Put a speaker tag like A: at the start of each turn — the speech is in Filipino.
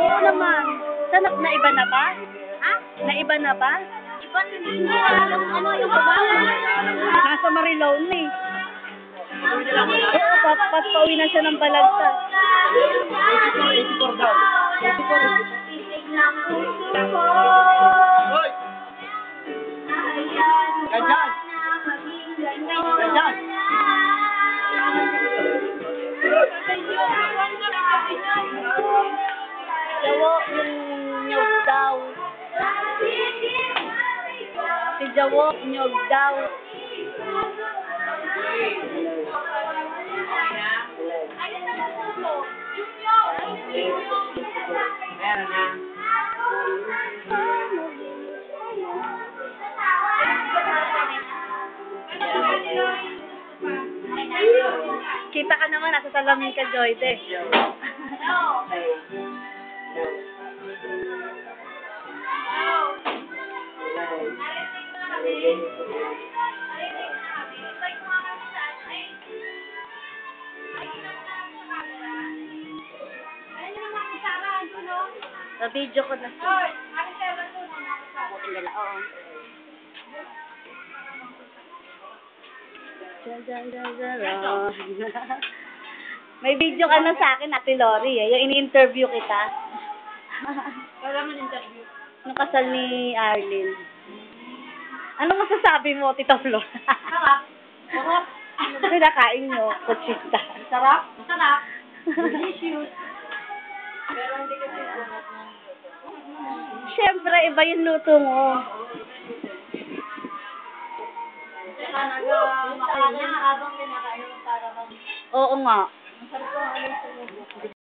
A: Oo naman. Sana, naiba na ba?
B: Ha?
A: Naiba na ba?
B: Iba hindi ko alam ano yung baba.
A: Nasa Marilao na eh. Oo, papauwi na siya ng Balagtas.
C: 84 daw. 84. Hoy! Ganyan! Ganyan!
A: Jawo, yung nyog daw. Si Jawo, nyog daw.
C: Meron na.
A: Kita ka naman, nasa salamin ka, Joyce. Sa video ko na siya.
B: Buting dala, oo.
A: May video ka na sa akin, Ate Lori, eh. Yung ini-interview kita.
B: Kaya mo interview.
A: Nung kasal ni Arlene. Ano masasabi mo, Tita Flor?
B: Sarap. Sarap.
A: Pinakain nyo, kutsita.
B: Sarap. Sarap. Delicious. Pero hindi kasi bunot ng
A: Siyempre, iba yung luto mo.
B: Habang pinakain mo para bang
A: Oo nga.
B: masarap ko ang